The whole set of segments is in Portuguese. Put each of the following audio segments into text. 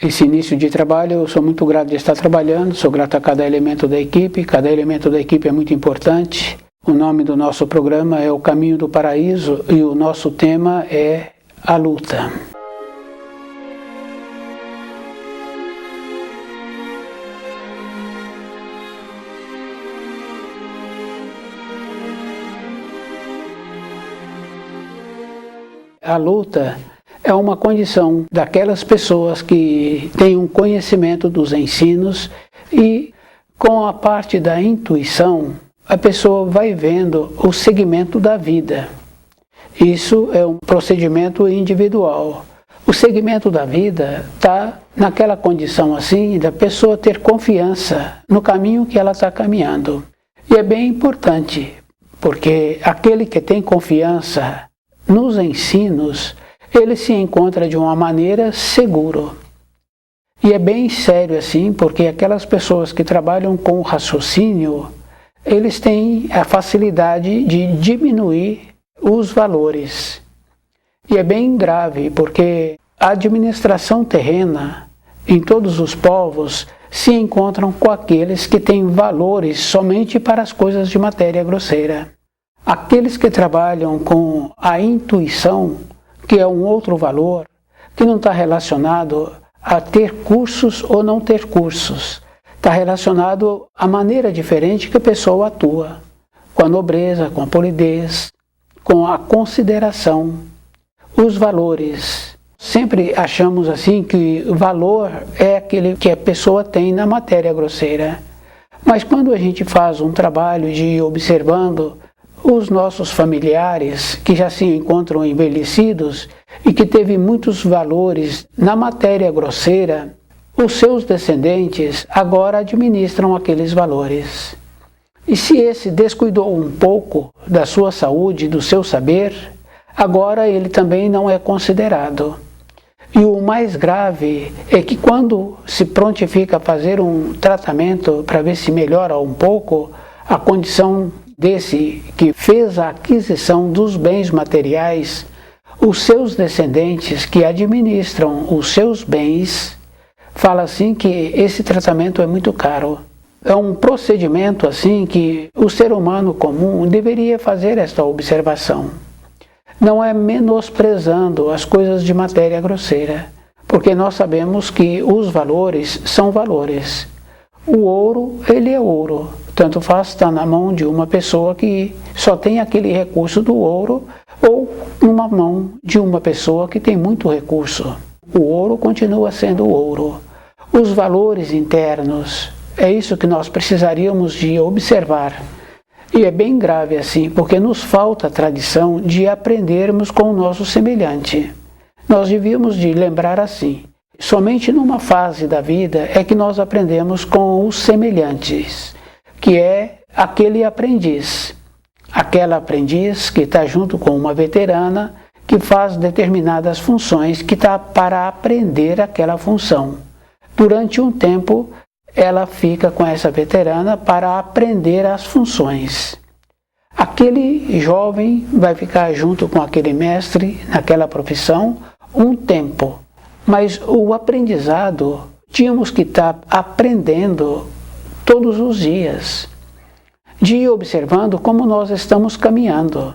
Esse início de trabalho, eu sou muito grato de estar trabalhando, sou grato a cada elemento da equipe é muito importante. O nome do nosso programa é O Caminho do Paraíso e o nosso tema é a luta. A luta é uma condição daquelas pessoas que têm um conhecimento dos ensinos e, com a parte da intuição, a pessoa vai vendo o segmento da vida. Isso é um procedimento individual. O segmento da vida está naquela condição assim da pessoa ter confiança no caminho que ela está caminhando. E é bem importante, porque aquele que tem confiança nos ensinos, ele se encontra de uma maneira seguro. E é bem sério assim, porque aquelas pessoas que trabalham com o raciocínio, eles têm a facilidade de diminuir os valores. E é bem grave, porque a administração terrena, em todos os povos, se encontram com aqueles que têm valores somente para as coisas de matéria grosseira. Aqueles que trabalham com a intuição, que é um outro valor, que não está relacionado a ter cursos ou não ter cursos. Está relacionado à maneira diferente que a pessoa atua, com a nobreza, com a polidez, com a consideração, os valores. Sempre achamos assim que o valor é aquele que a pessoa tem na matéria grosseira. Mas quando a gente faz um trabalho de ir observando os nossos familiares que já se encontram envelhecidos e que teve muitos valores na matéria grosseira, os seus descendentes agora administram aqueles valores. E se esse descuidou um pouco da sua saúde, do seu saber, agora ele também não é considerado. E o mais grave é que quando se prontifica a fazer um tratamento para ver se melhora um pouco a condição desse que fez a aquisição dos bens materiais, os seus descendentes que administram os seus bens, fala assim que esse tratamento é muito caro. É um procedimento assim que o ser humano comum deveria fazer esta observação. Não é menosprezando as coisas de matéria grosseira, porque nós sabemos que os valores são valores. O ouro, ele é ouro. Tanto faz estar na mão de uma pessoa que só tem aquele recurso do ouro ou numa mão de uma pessoa que tem muito recurso. O ouro continua sendo ouro. Os valores internos, é isso que nós precisaríamos de observar. E é bem grave assim, porque nos falta a tradição de aprendermos com o nosso semelhante. Nós devíamos de lembrar assim, somente numa fase da vida é que nós aprendemos com os semelhantes, que é aquele aprendiz. Aquela aprendiz que está junto com uma veterana que faz determinadas funções, que está para aprender aquela função. Durante um tempo, ela fica com essa veterana para aprender as funções. Aquele jovem vai ficar junto com aquele mestre naquela profissão um tempo. Mas o aprendizado, tínhamos que estar aprendendo todos os dias, de ir observando como nós estamos caminhando.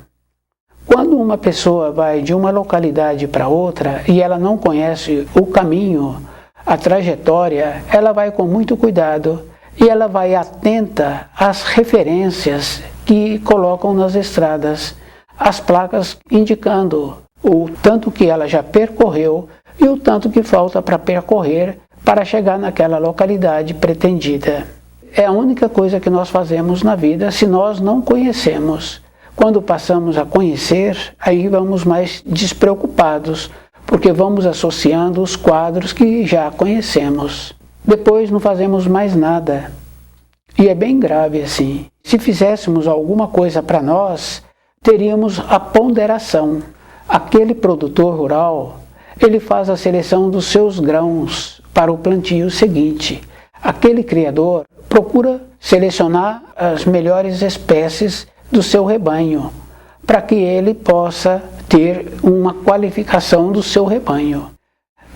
Quando uma pessoa vai de uma localidade para outra e ela não conhece o caminho, a trajetória, ela vai com muito cuidado e ela vai atenta às referências que colocam nas estradas, as placas indicando o tanto que ela já percorreu e o tanto que falta para percorrer para chegar naquela localidade pretendida. É a única coisa que nós fazemos na vida se nós não conhecemos. Quando passamos a conhecer, aí vamos mais despreocupados, porque vamos associando os quadros que já conhecemos. Depois não fazemos mais nada. E é bem grave assim. Se fizéssemos alguma coisa para nós, teríamos a ponderação. Aquele produtor rural, ele faz a seleção dos seus grãos para o plantio seguinte. Aquele criador procura selecionar as melhores espécies do seu rebanho, para que ele possa ter uma qualificação do seu rebanho.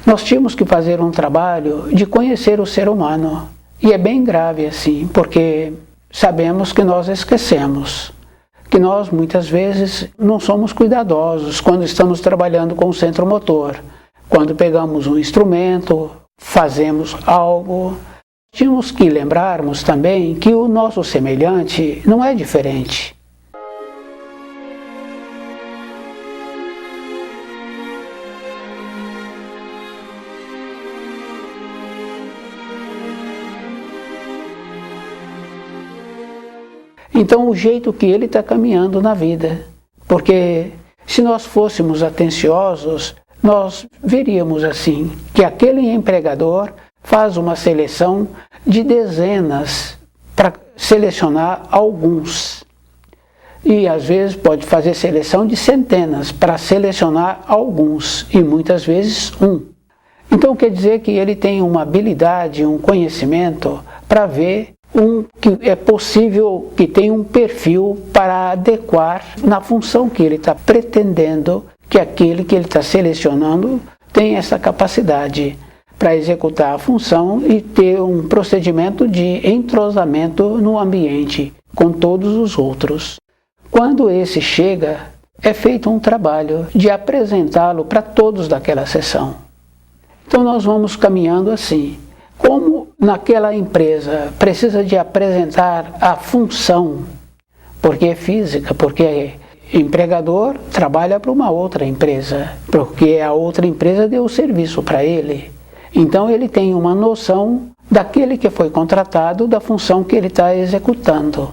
Nós tínhamos que fazer um trabalho de conhecer o ser humano, e é bem grave assim, porque sabemos que nós esquecemos, que nós muitas vezes não somos cuidadosos quando estamos trabalhando com o centro motor. Quando pegamos um instrumento, fazemos algo, tínhamos que lembrarmos também que o nosso semelhante não é diferente. Então, o jeito que ele está caminhando na vida. Porque se nós fôssemos atenciosos, nós veríamos assim, que aquele empregador faz uma seleção de dezenas para selecionar alguns. E às vezes pode fazer seleção de centenas para selecionar alguns, e muitas vezes um. Então quer dizer que ele tem uma habilidade, um conhecimento para ver que é possível que tenha um perfil para adequar na função que ele está pretendendo que aquele que ele está selecionando tem essa capacidade para executar a função e ter um procedimento de entrosamento no ambiente com todos os outros. Quando esse chega, é feito um trabalho de apresentá-lo para todos daquela sessão. Então nós vamos caminhando assim. Como naquela empresa precisa de apresentar a função, porque é física, porque empregador trabalha para uma outra empresa, porque a outra empresa deu o serviço para ele. Então ele tem uma noção daquele que foi contratado, da função que ele está executando.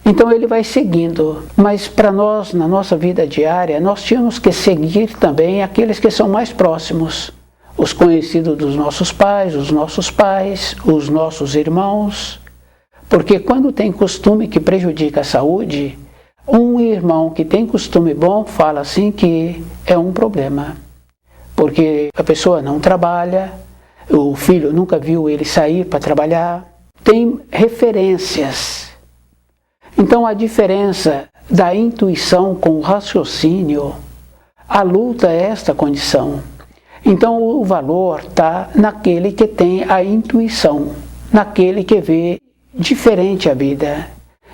Então ele vai seguindo, mas para nós, na nossa vida diária, nós tínhamos que seguir também aqueles que são mais próximos. Os conhecidos dos nossos pais, os nossos irmãos. Porque quando tem costume que prejudica a saúde, um irmão que tem costume bom fala assim que é um problema. Porque a pessoa não trabalha, o filho nunca viu ele sair para trabalhar, tem referências. Então a diferença da intuição com o raciocínio, a luta é esta condição. Então o valor está naquele que tem a intuição, naquele que vê diferente a vida.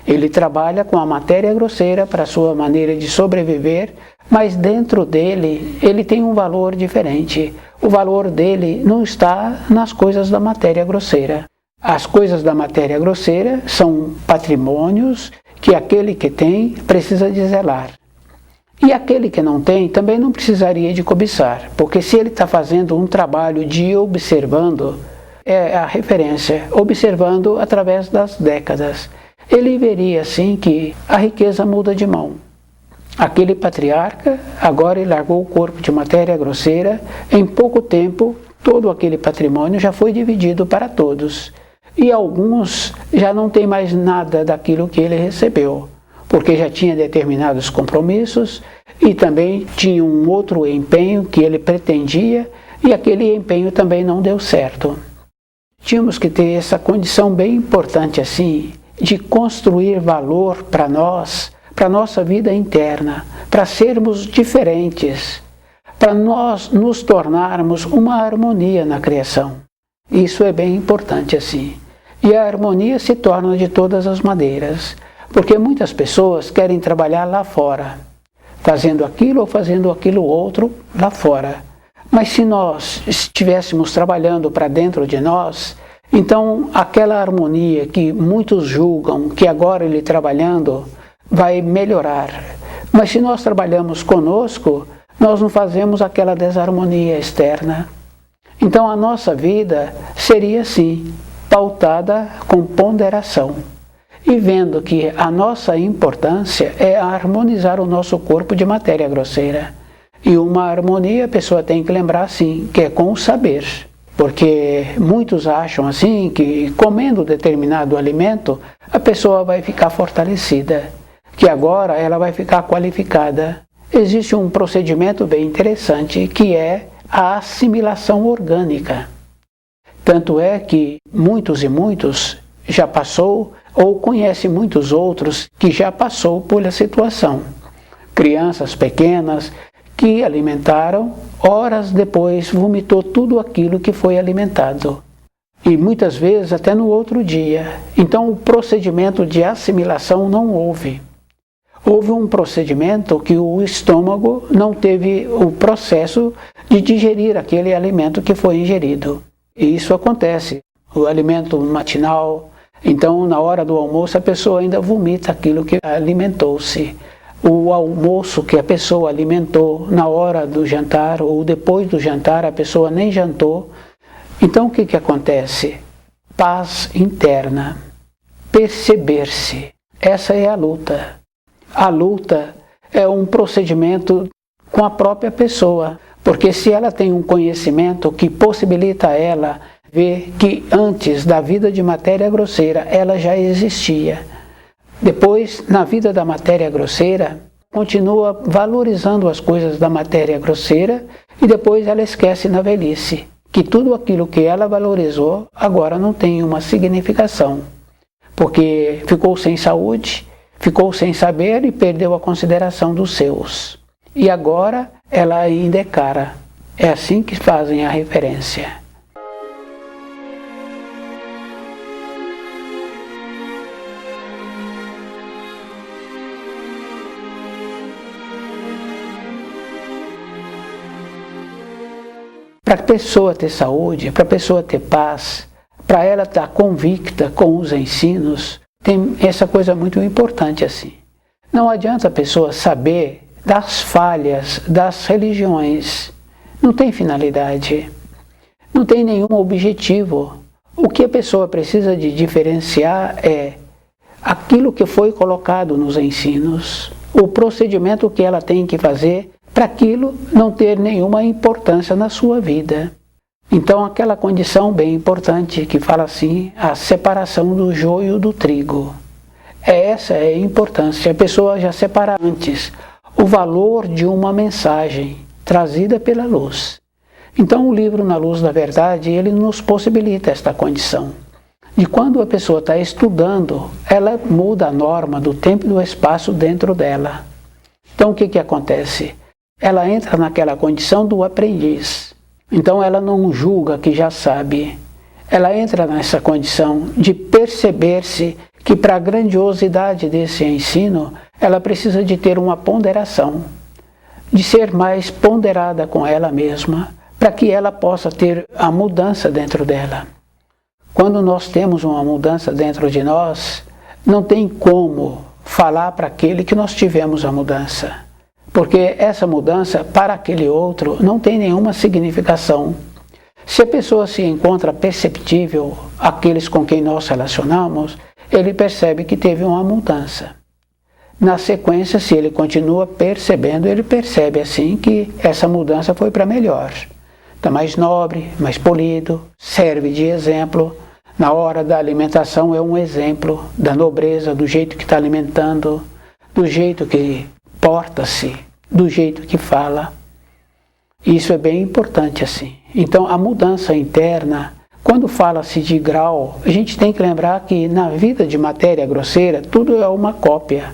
Ele trabalha com a matéria grosseira para a sua maneira de sobreviver, mas dentro dele ele tem um valor diferente. O valor dele não está nas coisas da matéria grosseira. As coisas da matéria grosseira são patrimônios que aquele que tem precisa de zelar. E aquele que não tem também não precisaria de cobiçar, porque se ele está fazendo um trabalho de observando, é a referência, observando através das décadas, ele veria assim que a riqueza muda de mão. Aquele patriarca, agora ele largou o corpo de matéria grosseira, em pouco tempo todo aquele patrimônio já foi dividido para todos. E alguns já não têm mais nada daquilo que ele recebeu, porque já tinha determinados compromissos e também tinha um outro empenho que ele pretendia e aquele empenho também não deu certo. Tínhamos que ter essa condição bem importante assim, de construir valor para nós, para a nossa vida interna, para sermos diferentes, para nós nos tornarmos uma harmonia na criação. Isso é bem importante assim. E a harmonia se torna de todas as maneiras. Porque muitas pessoas querem trabalhar lá fora, fazendo aquilo ou fazendo aquilo outro lá fora. Mas se nós estivéssemos trabalhando para dentro de nós, então aquela harmonia que muitos julgam que agora ele trabalhando vai melhorar. Mas se nós trabalhamos conosco, nós não fazemos aquela desarmonia externa. Então a nossa vida seria assim, pautada com ponderação. E vendo que a nossa importância é harmonizar o nosso corpo de matéria grosseira. E uma harmonia a pessoa tem que lembrar assim, que é com o saber. Porque muitos acham assim que comendo determinado alimento, a pessoa vai ficar fortalecida. que agora ela vai ficar qualificada. Existe um procedimento bem interessante que é a assimilação orgânica. Tanto é que muitos e muitos já passou ou conhece muitos outros que já passou por essa situação. Crianças pequenas que alimentaram, horas depois vomitou tudo aquilo que foi alimentado. E muitas vezes até no outro dia. Então o procedimento de assimilação não houve. Houve um procedimento que o estômago não teve o processo de digerir aquele alimento que foi ingerido. E isso acontece. O alimento matinal, então na hora do almoço a pessoa ainda vomita aquilo que alimentou-se. O almoço que a pessoa alimentou na hora do jantar ou depois do jantar a pessoa nem jantou. Então o que acontece? Paz interna. Perceber-se. Essa é a luta. A luta é um procedimento com a própria pessoa, porque se ela tem um conhecimento que possibilita a ela ver que antes da vida de matéria grosseira ela já existia. Depois, na vida da matéria grosseira, continua valorizando as coisas da matéria grosseira e depois ela esquece na velhice que tudo aquilo que ela valorizou agora não tem uma significação, porque ficou sem saúde, ficou sem saber e perdeu a consideração dos seus. E agora ela ainda é cara. É assim que fazem a referência. Para a pessoa ter saúde, para a pessoa ter paz, para ela estar convicta com os ensinos, tem essa coisa muito importante assim. Não adianta a pessoa saber das falhas das religiões. Não tem finalidade. Não tem nenhum objetivo. O que a pessoa precisa de diferenciar é aquilo que foi colocado nos ensinos, o procedimento que ela tem que fazer para aquilo não ter nenhuma importância na sua vida. Então aquela condição bem importante que fala assim, a separação do joio do trigo. Essa é a importância, a pessoa já separa antes o valor de uma mensagem trazida pela luz. Então o livro Na Luz da Verdade, ele nos possibilita esta condição. De quando a pessoa está estudando, ela muda a norma do tempo e do espaço dentro dela. Então o que acontece? Ela entra naquela condição do aprendiz. Então ela não julga que já sabe. Ela entra nessa condição de perceber-se que para a grandiosidade desse ensino, ela precisa de ter uma ponderação, de ser mais ponderada com ela mesma, para que ela possa ter a mudança dentro dela. Quando nós temos uma mudança dentro de nós, não tem como falar para aquele que nós tivemos a mudança. Porque essa mudança, para aquele outro, não tem nenhuma significação. Se a pessoa se encontra perceptível, aqueles com quem nós relacionamos, ele percebe que teve uma mudança. Na sequência, se ele continua percebendo, ele percebe assim que essa mudança foi para melhor. Está mais nobre, mais polido, serve de exemplo. Na hora da alimentação é um exemplo da nobreza, do jeito que está alimentando, do jeito que porta-se, do jeito que fala. Isso é bem importante assim. Então a mudança interna, quando fala-se de grau, a gente tem que lembrar que na vida de matéria grosseira tudo é uma cópia.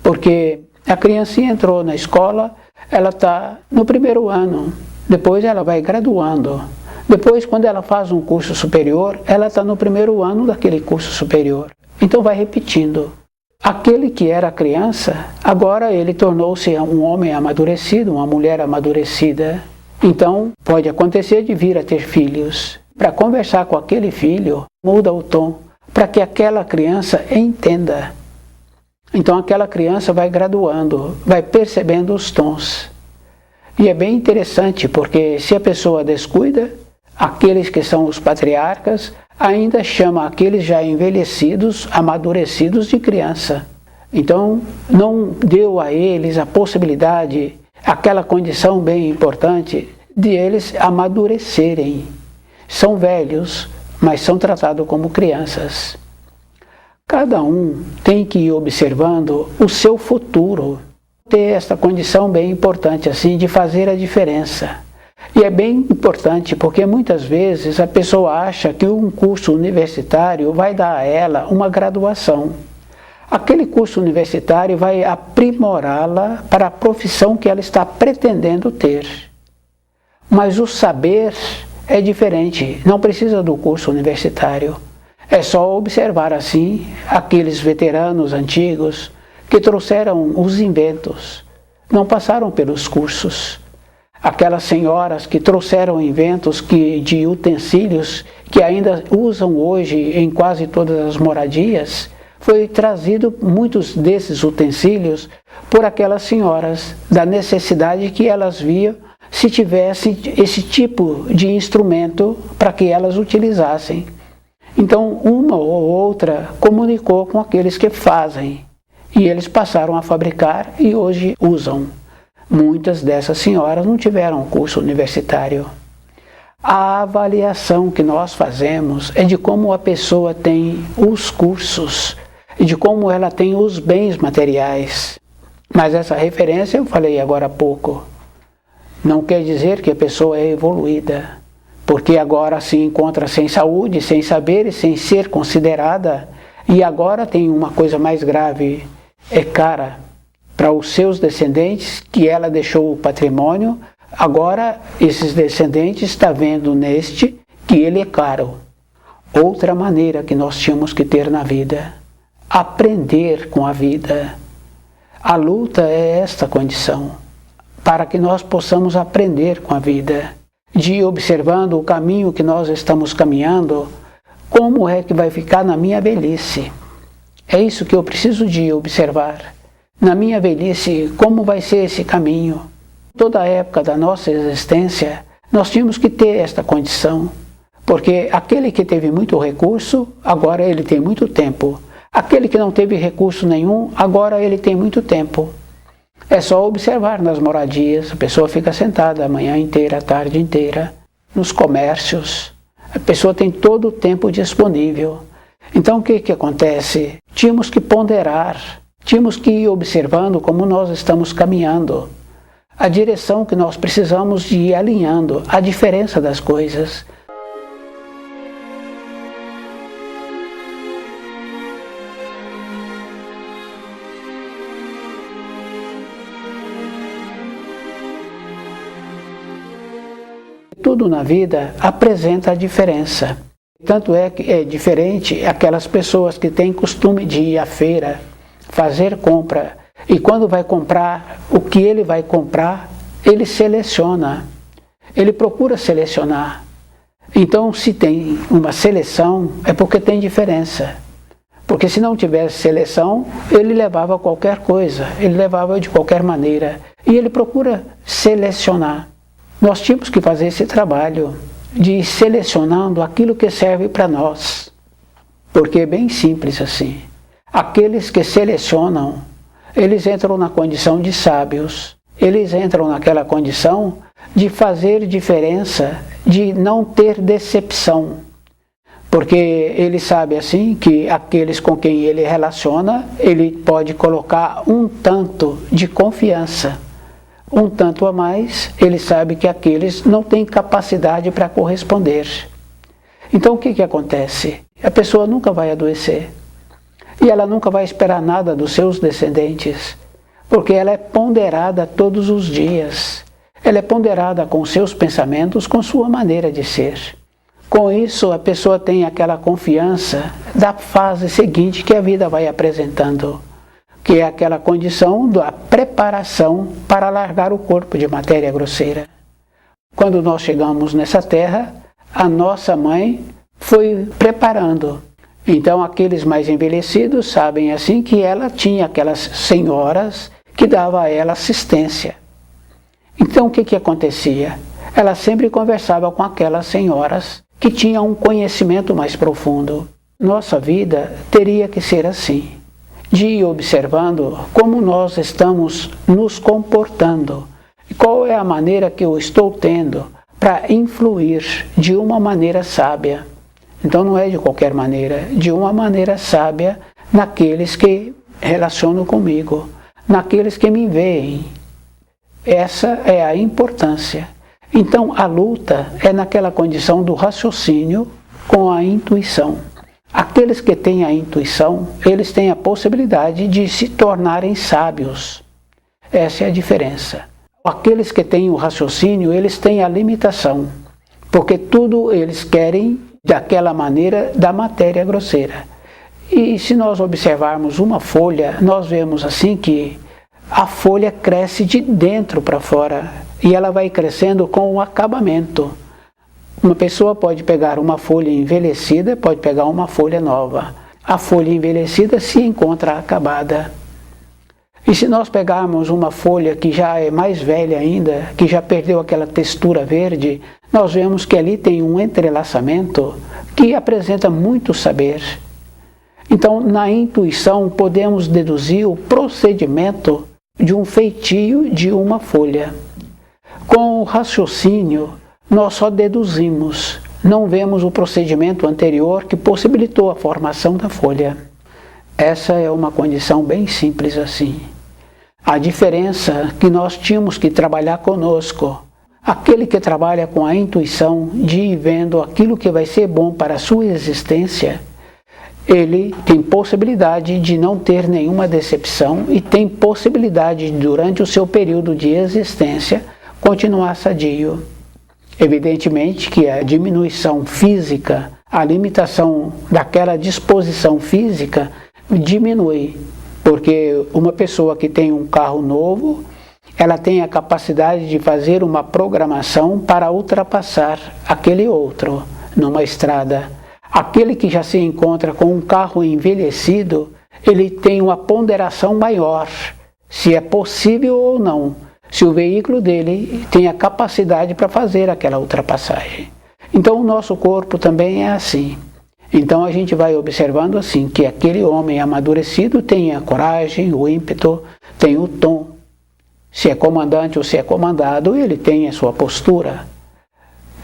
Porque a criancinha entrou na escola, ela está no primeiro ano, depois ela vai graduando. Depois, quando ela faz um curso superior, ela está no primeiro ano daquele curso superior. Então vai repetindo. Aquele que era criança, agora ele tornou-se um homem amadurecido, uma mulher amadurecida. Então, pode acontecer de vir a ter filhos. Para conversar com aquele filho, muda o tom, para que aquela criança entenda. Então, aquela criança vai graduando, vai percebendo os tons. E é bem interessante, porque se a pessoa descuida, aqueles que são os patriarcas ainda chamam aqueles já envelhecidos, amadurecidos de criança. Então, não deu a eles a possibilidade, aquela condição bem importante, de eles amadurecerem. São velhos, mas são tratados como crianças. Cada um tem que ir observando o seu futuro, ter esta condição bem importante assim de fazer a diferença. E é bem importante porque muitas vezes a pessoa acha que um curso universitário vai dar a ela uma graduação. Aquele curso universitário vai aprimorá-la para a profissão que ela está pretendendo ter. Mas o saber é diferente, não precisa do curso universitário. É só observar assim aqueles veteranos antigos que trouxeram os inventos, não passaram pelos cursos. Aquelas senhoras que trouxeram inventos de utensílios que ainda usam hoje em quase todas as moradias, foi trazido muitos desses utensílios por aquelas senhoras, da necessidade que elas viam se tivesse esse tipo de instrumento para que elas utilizassem. Então, uma ou outra comunicou com aqueles que fazem, e eles passaram a fabricar e hoje usam. Muitas dessas senhoras não tiveram curso universitário. A avaliação que nós fazemos é de como a pessoa tem os cursos e de como ela tem os bens materiais. Mas essa referência eu falei agora há pouco. Não quer dizer que a pessoa é evoluída, porque agora se encontra sem saúde, sem saber e sem ser considerada. E agora tem uma coisa mais grave, é cara para os seus descendentes, que ela deixou o patrimônio. Agora esses descendentes estão vendo neste que ele é caro. Outra maneira que nós tínhamos que ter na vida, aprender com a vida. A luta é esta condição, para que nós possamos aprender com a vida, de ir observando o caminho que nós estamos caminhando, como é que vai ficar na minha velhice. É isso que eu preciso de observar. Na minha velhice, como vai ser esse caminho? Toda a época da nossa existência, nós tínhamos que ter esta condição, porque aquele que teve muito recurso, agora ele tem muito tempo. Aquele que não teve recurso nenhum, agora ele tem muito tempo. É só observar nas moradias, a pessoa fica sentada a manhã inteira, a tarde inteira, nos comércios. A pessoa tem todo o tempo disponível. Então o que acontece? Tínhamos que ponderar, tínhamos que ir observando como nós estamos caminhando, a direção que nós precisamos de ir alinhando, a diferença das coisas. Tudo na vida apresenta a diferença. Tanto é que é diferente aquelas pessoas que têm costume de ir à feira, fazer compra, e quando vai comprar, o que ele vai comprar, ele seleciona, ele procura selecionar. Então, se tem uma seleção, é porque tem diferença. Porque se não tivesse seleção, ele levava qualquer coisa, ele levava de qualquer maneira, e ele procura selecionar. Nós tínhamos que fazer esse trabalho de ir selecionando aquilo que serve para nós. Porque é bem simples assim. Aqueles que selecionam, eles entram na condição de sábios. Eles entram naquela condição de fazer diferença, de não ter decepção. Porque ele sabe assim que aqueles com quem ele relaciona, ele pode colocar um tanto de confiança. Um tanto a mais, ele sabe que aqueles não têm capacidade para corresponder. Então o que acontece? A pessoa nunca vai adoecer. E ela nunca vai esperar nada dos seus descendentes, porque ela é ponderada todos os dias. Ela é ponderada com seus pensamentos, com sua maneira de ser. Com isso, a pessoa tem aquela confiança da fase seguinte que a vida vai apresentando, que é aquela condição da preparação para largar o corpo de matéria grosseira. Quando nós chegamos nessa terra, a nossa mãe foi preparando. Então aqueles mais envelhecidos sabem assim que ela tinha aquelas senhoras que davam a ela assistência. Então o que acontecia? Ela sempre conversava com aquelas senhoras que tinham um conhecimento mais profundo. Nossa vida teria que ser assim, de ir observando como nós estamos nos comportando e qual é a maneira que eu estou tendo para influir de uma maneira sábia. Então não é de qualquer maneira, de uma maneira sábia naqueles que relacionam comigo, naqueles que me veem. Essa é a importância. Então, a luta é naquela condição do raciocínio com a intuição. Aqueles que têm a intuição, eles têm a possibilidade de se tornarem sábios. Essa é a diferença. Aqueles que têm o raciocínio, eles têm a limitação, porque tudo eles querem daquela maneira da matéria grosseira. E se nós observarmos uma folha, nós vemos assim que a folha cresce de dentro para fora e ela vai crescendo com o acabamento. Uma pessoa pode pegar uma folha envelhecida, pode pegar uma folha nova. A folha envelhecida se encontra acabada. E se nós pegarmos uma folha que já é mais velha ainda, que já perdeu aquela textura verde, nós vemos que ali tem um entrelaçamento que apresenta muito saber. Então, na intuição, podemos deduzir o procedimento de um feitio de uma folha. Com o raciocínio, nós só deduzimos, não vemos o procedimento anterior que possibilitou a formação da folha. Essa é uma condição bem simples assim. A diferença que nós tínhamos que trabalhar conosco, aquele que trabalha com a intuição de ir vendo aquilo que vai ser bom para a sua existência, ele tem possibilidade de não ter nenhuma decepção e tem possibilidade de, durante o seu período de existência, continuar sadio. Evidentemente que a diminuição física, a limitação daquela disposição física diminui, porque uma pessoa que tem um carro novo, ela tem a capacidade de fazer uma programação para ultrapassar aquele outro numa estrada. Aquele que já se encontra com um carro envelhecido, ele tem uma ponderação maior, se é possível ou não, se o veículo dele tem a capacidade para fazer aquela ultrapassagem. Então o nosso corpo também é assim. Então a gente vai observando assim, que aquele homem amadurecido tem a coragem, o ímpeto, tem o tom. Se é comandante ou se é comandado, ele tem a sua postura.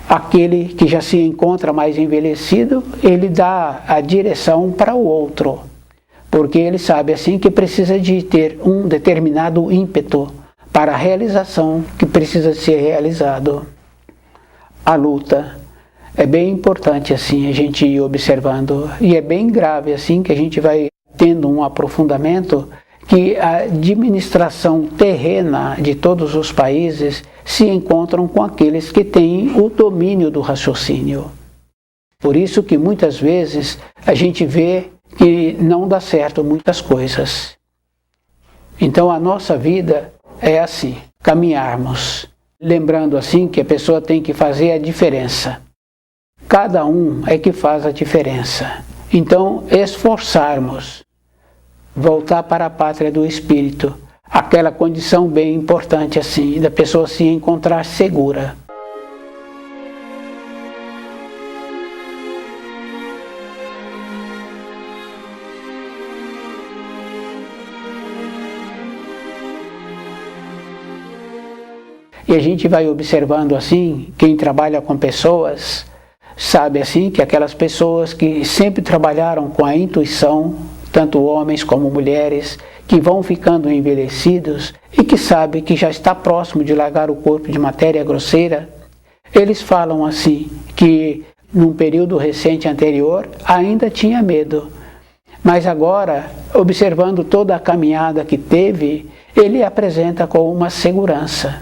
Aquele que já se encontra mais envelhecido, ele dá a direção para o outro, porque ele sabe assim que precisa de ter um determinado ímpeto para a realização que precisa ser realizado. A luta é bem importante assim a gente ir observando, e é bem grave assim que a gente vai tendo um aprofundamento que a administração terrena de todos os países se encontram com aqueles que têm o domínio do raciocínio. Por isso que muitas vezes a gente vê que não dá certo muitas coisas. Então a nossa vida é assim, caminharmos, lembrando assim que a pessoa tem que fazer a diferença. Cada um é que faz a diferença. Então esforçarmos, voltar para a pátria do espírito, aquela condição bem importante assim, da pessoa se encontrar segura. E a gente vai observando assim, quem trabalha com pessoas, sabe assim que aquelas pessoas que sempre trabalharam com a intuição, tanto homens como mulheres, que vão ficando envelhecidos e que sabem que já está próximo de largar o corpo de matéria grosseira, eles falam assim, que num período recente anterior ainda tinha medo, mas agora, observando toda a caminhada que teve, ele apresenta com uma segurança.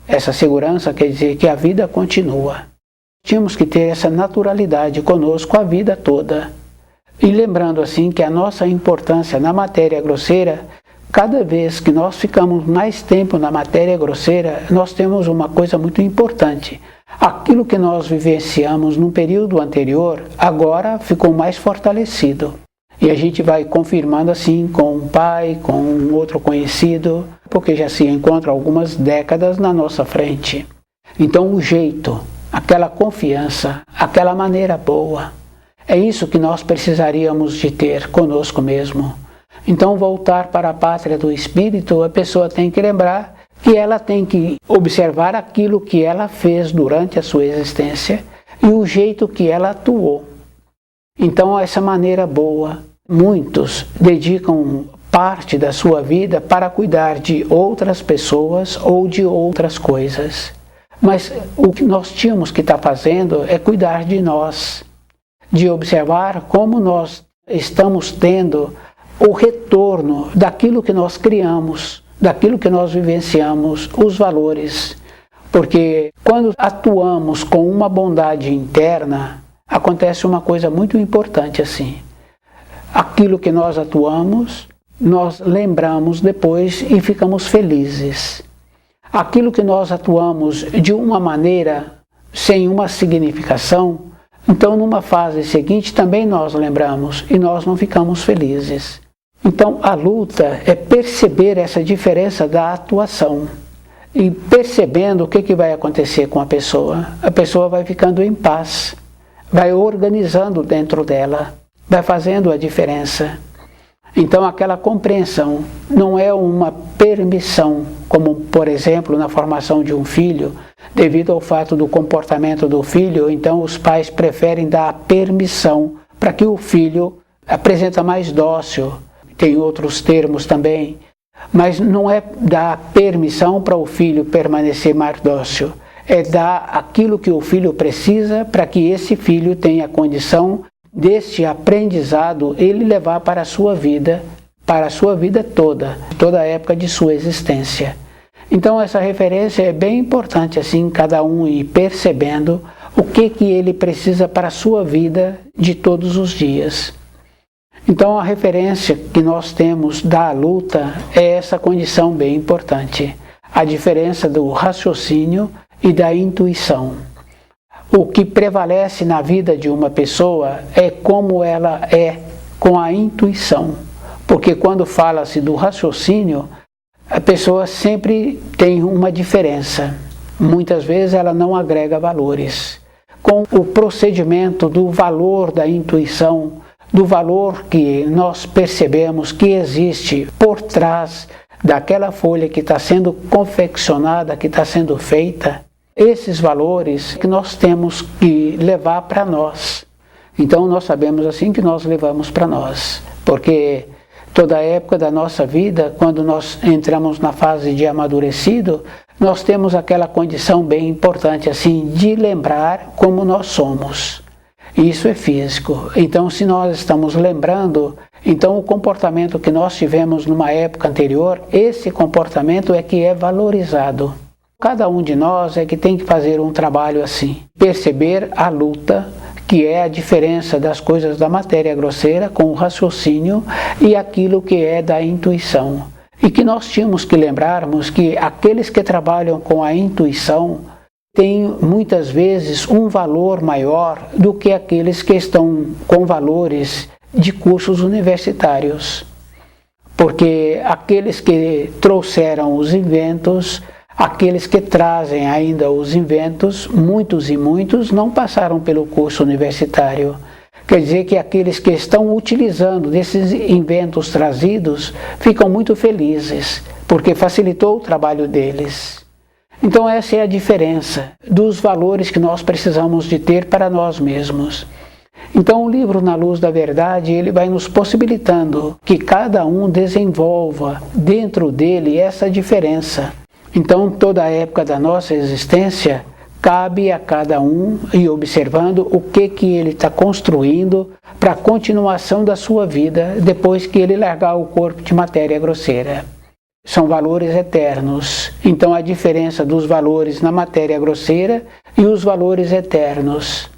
Essa segurança quer dizer que a vida continua. Tínhamos que ter essa naturalidade conosco a vida toda. E lembrando assim que a nossa importância na matéria grosseira, cada vez que nós ficamos mais tempo na matéria grosseira, nós temos uma coisa muito importante. Aquilo que nós vivenciamos num período anterior, agora ficou mais fortalecido. E a gente vai confirmando assim com um pai, com um outro conhecido, porque já se encontra algumas décadas na nossa frente. Então o jeito, aquela confiança, aquela maneira boa, é isso que nós precisaríamos de ter conosco mesmo. Então, voltar para a pátria do espírito, a pessoa tem que lembrar que ela tem que observar aquilo que ela fez durante a sua existência e o jeito que ela atuou. Então, essa maneira boa muitos dedicam parte da sua vida para cuidar de outras pessoas ou de outras coisas. Mas o que nós tínhamos que estar fazendo é cuidar de nós, de observar como nós estamos tendo o retorno daquilo que nós criamos, daquilo que nós vivenciamos, os valores. Porque quando atuamos com uma bondade interna, acontece uma coisa muito importante assim. Aquilo que nós atuamos, nós lembramos depois e ficamos felizes. Aquilo que nós atuamos de uma maneira sem uma significação, então numa fase seguinte também nós lembramos e nós não ficamos felizes. Então a luta é perceber essa diferença da atuação. E percebendo o que vai acontecer com a pessoa vai ficando em paz, vai organizando dentro dela, vai fazendo a diferença. Então aquela compreensão não é uma permissão, como por exemplo na formação de um filho, devido ao fato do comportamento do filho, então os pais preferem dar a permissão para que o filho apresente mais dócil, tem outros termos também, mas não é dar permissão para o filho permanecer mais dócil, é dar aquilo que o filho precisa para que esse filho tenha condição deste aprendizado ele levar para a sua vida toda a época de sua existência. Então essa referência é bem importante assim, cada um ir percebendo o que ele precisa para a sua vida de todos os dias. Então a referência que nós temos da luta é essa condição bem importante, a diferença do raciocínio e da intuição. O que prevalece na vida de uma pessoa é como ela é com a intuição, porque quando fala-se do raciocínio, a pessoa sempre tem uma diferença, muitas vezes ela não agrega valores. Com o procedimento do valor da intuição, do valor que nós percebemos que existe por trás daquela folha que está sendo confeccionada, que está sendo feita, esses valores que nós temos que levar para nós. Então nós sabemos assim que nós levamos para nós, porque toda a época da nossa vida, quando nós entramos na fase de amadurecido, nós temos aquela condição bem importante assim de lembrar como nós somos. Isso é físico. Então, se nós estamos lembrando, então o comportamento que nós tivemos numa época anterior, esse comportamento é que é valorizado. Cada um de nós é que tem que fazer um trabalho assim, perceber a luta, que é a diferença das coisas da matéria grosseira com o raciocínio e aquilo que é da intuição. E que nós tínhamos que lembrarmos que aqueles que trabalham com a intuição têm muitas vezes um valor maior do que aqueles que estão com valores de cursos universitários. Porque aqueles que trouxeram os inventos, aqueles que trazem ainda os inventos, muitos e muitos não passaram pelo curso universitário. Quer dizer que aqueles que estão utilizando desses inventos trazidos ficam muito felizes, porque facilitou o trabalho deles. Então essa é a diferença dos valores que nós precisamos de ter para nós mesmos. Então o livro Na Luz da Verdade, ele vai nos possibilitando que cada um desenvolva dentro dele essa diferença. Então toda a época da nossa existência cabe a cada um ir observando o que ele está construindo para a continuação da sua vida depois que ele largar o corpo de matéria grosseira. São valores eternos. Então a diferença dos valores na matéria grosseira e os valores eternos.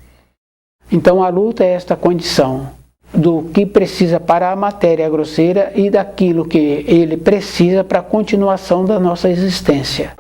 Então a luta é esta condição do que precisa para a matéria grosseira e daquilo que ele precisa para a continuação da nossa existência.